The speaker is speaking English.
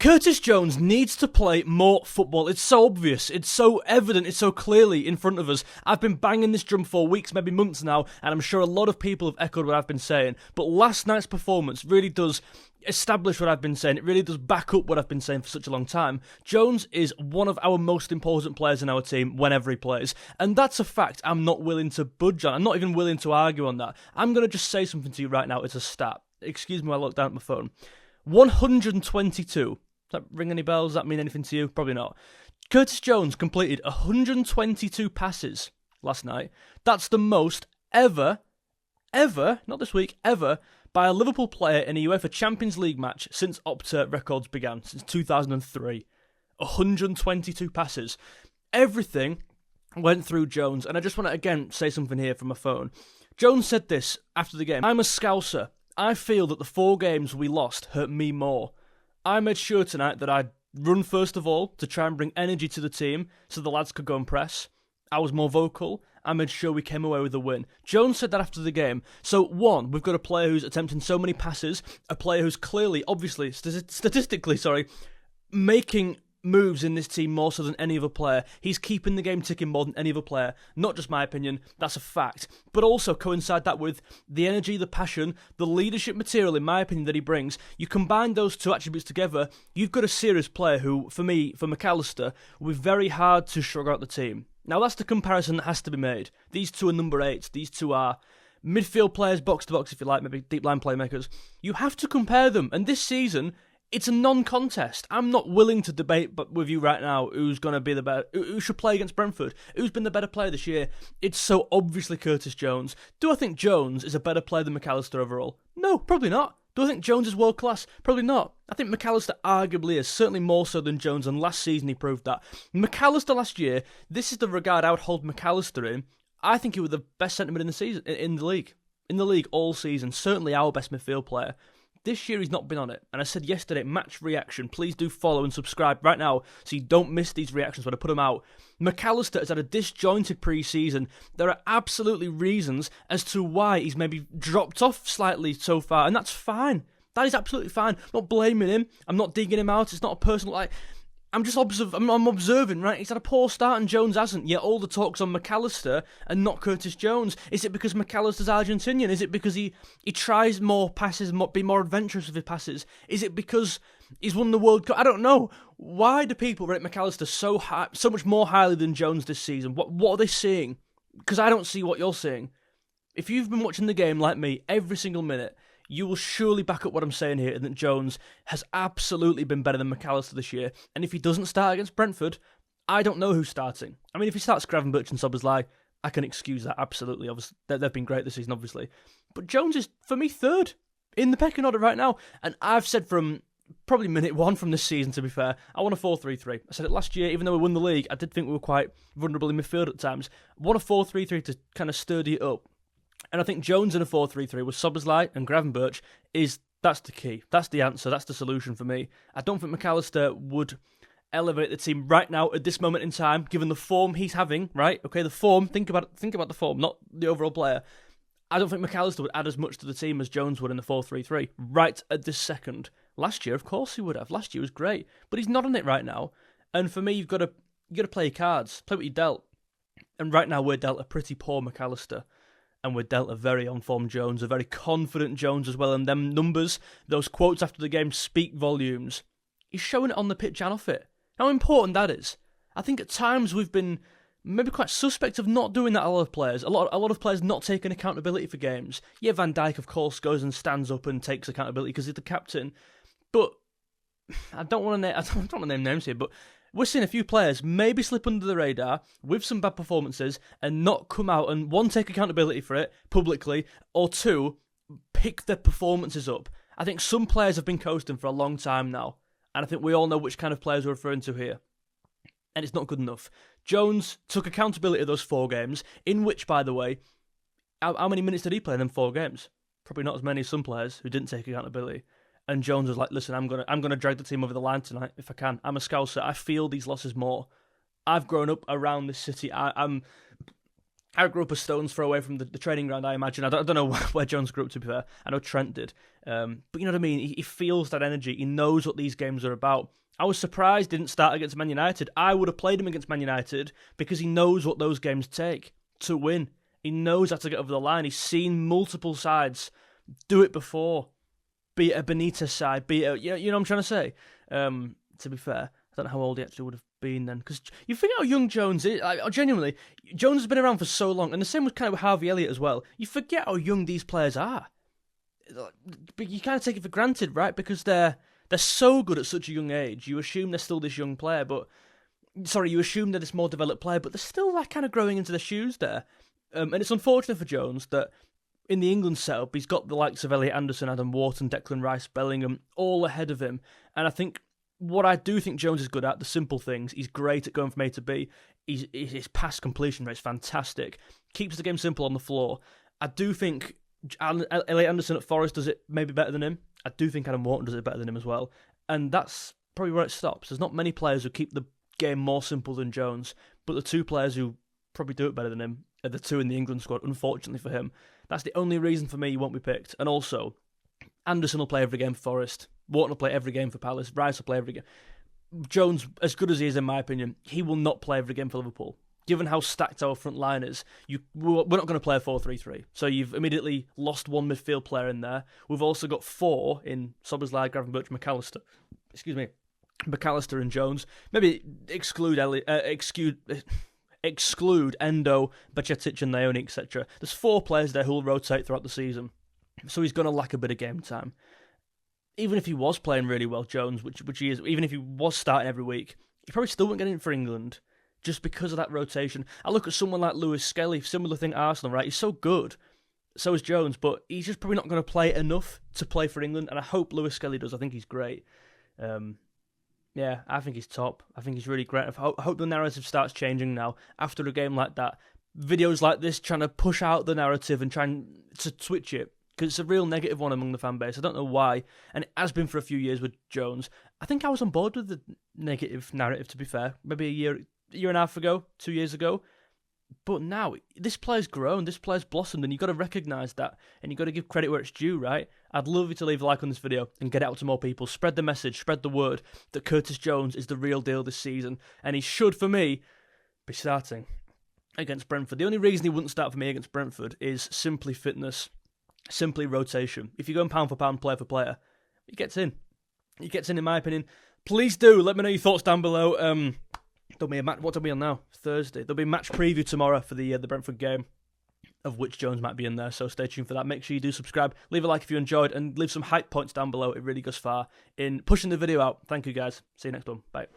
Curtis Jones needs to play more football. It's so obvious, it's so evident, it's so clearly in front of us. I've been banging this drum for weeks, maybe months now, and I'm sure a lot of people have echoed what I've been saying. But last night's performance really does establish what I've been saying. It really does back up what I've been saying for such a long time. Jones is one of our most important players in our team whenever he plays. And that's a fact I'm not willing to budge on. I'm not even willing to argue on that. I'm going to just say something to you right now. It's a stat. Excuse me while I look down at my phone. 122. Does that ring any bells? Does that mean anything to you? Probably not. Curtis Jones completed 122 passes last night. That's the most ever, not this week, ever, by a Liverpool player in a UEFA Champions League match since Opta records began, since 2003. 122 passes. Everything went through Jones, and I just want to again say something here from my phone. Jones said this after the game. I'm a Scouser. I feel that the 4 games we lost hurt me more. I made sure tonight that I'd run first of all to try and bring energy to the team so the lads could go and press. I was more vocal. I made sure we came away with a win. Jones said that after the game. So, one, we've got a player who's attempting so many passes, a player who's clearly, obviously, statistically, making moves in this team more so than any other player. He's keeping the game ticking more than any other player. Not just my opinion, that's a fact. But also coincide that with the energy, the passion, the leadership material, in my opinion, that he brings. You combine those two attributes together, you've got a serious player who, for me, for McAllister, will be very hard to shrug out the team. Now that's the comparison that has to be made. These two are number 8. These two are midfield players, box to box if you like, maybe deep line playmakers. You have to compare them, and this season, it's a non-contest. I'm not willing to debate with you right now who's going to be the better, who should play against Brentford, who's been the better player this year. It's so obviously Curtis Jones. Do I think Jones is a better player than McAllister overall? No, probably not. Do I think Jones is world class? Probably not. I think McAllister arguably is, certainly more so than Jones, and last season he proved that. McAllister last year, this is the regard I would hold McAllister in. I think he was the best centre-mid in the season, in the league. In the league all season, certainly our best midfield player. This year he's not been on it, and I said yesterday, match reaction, please do follow and subscribe right now so you don't miss these reactions when I put them out. McAllister has had a disjointed pre-season. There are absolutely reasons as to why he's maybe dropped off slightly so far, and that's fine. That is absolutely fine. I'm not blaming him. I'm not digging him out. It's not a personal, I'm just I'm observing, right? He's had a poor start and Jones hasn't. Yet all the talk's on McAllister and not Curtis Jones. Is it because McAllister's Argentinian? Is it because he tries more passes, be more adventurous with his passes? Is it because he's won the World Cup? I don't know. Why do people rate McAllister so high, so much more highly than Jones this season? What are they seeing? Because I don't see what you're seeing. If you've been watching the game like me every single minute, you will surely back up what I'm saying here, and that Jones has absolutely been better than McAllister this year. And if he doesn't start against Brentford, I don't know who's starting. I mean, if he starts Gravenberch and Szoboszlai, I can excuse that, absolutely. Obviously, they've been great this season, obviously. But Jones is, for me, 3rd in the pecking order right now. And I've said from probably minute 1 from this season, to be fair, I want a 4-3-3. I said it last year, even though we won the league, I did think we were quite vulnerable in midfield at times. I want a 4-3-3 to kind of sturdy it up. And I think Jones in a 4-3-3 with Szoboszlai and Gravenberch that's the key. That's the answer. That's the solution for me. I don't think McAllister would elevate the team right now at this moment in time, given the form he's having, right? Okay, the form, think about the form, not the overall player. I don't think McAllister would add as much to the team as Jones would in the 4-3-3 right at this second. Last year, of course he would have. Last year was great, but he's not on it right now. And for me, you've got to play your cards, play what you dealt. And right now we're dealt a pretty poor McAllister. And we're dealt a very on-form Jones, a very confident Jones as well. And them numbers, those quotes after the game speak volumes. He's showing it on the pitch and off it. How important that is. I think at times we've been maybe quite suspect of not doing that a lot of players. A lot of players not taking accountability for games. Yeah, Van Dijk, of course, goes and stands up and takes accountability because he's the captain. But I don't want to name names here, but we're seeing a few players maybe slip under the radar with some bad performances and not come out and, 1, take accountability for it publicly, or 2, pick their performances up. I think some players have been coasting for a long time now, and I think we all know which kind of players we're referring to here. And it's not good enough. Jones took accountability of those 4 games, in which, by the way, how many minutes did he play in them 4 games? Probably not as many as some players who didn't take accountability. And Jones was like, listen, I'm gonna drag the team over the line tonight if I can. I'm a Scouser. I feel these losses more. I've grown up around this city. I'm I grew up a stone's throw away from the training ground, I imagine. I don't know where Jones grew up, to be fair. I know Trent did. But you know what I mean? He feels that energy. He knows what these games are about. I was surprised he didn't start against Man United. I would have played him against Man United because he knows what those games take to win. He knows how to get over the line. He's seen multiple sides do it before. Be it a Benitez side, be it you know what I'm trying to say? To be fair, I don't know how old he actually would have been then. Because you forget how young Jones is. Genuinely, Jones has been around for so long. And the same was kind of with Harvey Elliott as well. You forget how young these players are. But you kind of take it for granted, right? Because they're so good at such a young age. You assume they're still this young player, you assume they're this more developed player, but they're still like kind of growing into their shoes there. And it's unfortunate for Jones that in the England setup, he's got the likes of Elliot Anderson, Adam Wharton, Declan Rice, Bellingham, all ahead of him. And I think what I do think Jones is good at, the simple things, he's great at going from A to B. His pass completion rate is fantastic. Keeps the game simple on the floor. I do think Elliot Anderson at Forest does it maybe better than him. I do think Adam Wharton does it better than him as well. And that's probably where it stops. There's not many players who keep the game more simple than Jones, but the two players who probably do it better than him are the two in the England squad, unfortunately for him. That's the only reason for me he won't be picked. And also, Anderson will play every game for Forest. Wharton will play every game for Palace. Rice will play every game. Jones, as good as he is in my opinion, he will not play every game for Liverpool. Given how stacked our front line is, we're not going to play a 4-3-3. So you've immediately lost one midfield player in there. We've also got four in Szoboszlai, Gravenberch, McAllister. McAllister and Jones. Maybe exclude Endo, Bajcetic and Naoni, etc. There's four players there who will rotate throughout the season. So he's going to lack a bit of game time. Even if he was playing really well, Jones, which he is, even if he was starting every week, he probably still wouldn't get in for England just because of that rotation. I look at someone like Lewis Scaife, similar thing at Arsenal, right? He's so good. So is Jones, but he's just probably not going to play enough to play for England, and I hope Lewis Scaife does. I think he's great. Yeah, I think he's top. I think he's really great. I hope the narrative starts changing now after a game like that. Videos like this trying to push out the narrative and trying to switch it, because it's a real negative one among the fan base. I don't know why, and it has been for a few years with Jones. I think I was on board with the negative narrative, to be fair, maybe a year and a half ago, 2 years ago. But now, this player's grown, this player's blossomed, and you've got to recognise that, and you've got to give credit where it's due, right? I'd love you to leave a like on this video and get it out to more people. Spread the message, spread the word that Curtis Jones is the real deal this season, and he should, for me, be starting against Brentford. The only reason he wouldn't start for me against Brentford is simply fitness, simply rotation. If you go pound for pound, player for player, he gets in. He gets in my opinion. Please do let me know your thoughts down below. There'll be a match. What are we on now? Thursday. There'll be a match preview tomorrow for the Brentford game, of which Jones might be in there. So stay tuned for that. Make sure you do subscribe, leave a like if you enjoyed, and leave some hype points down below. It really goes far in pushing the video out. Thank you guys. See you next one. Bye.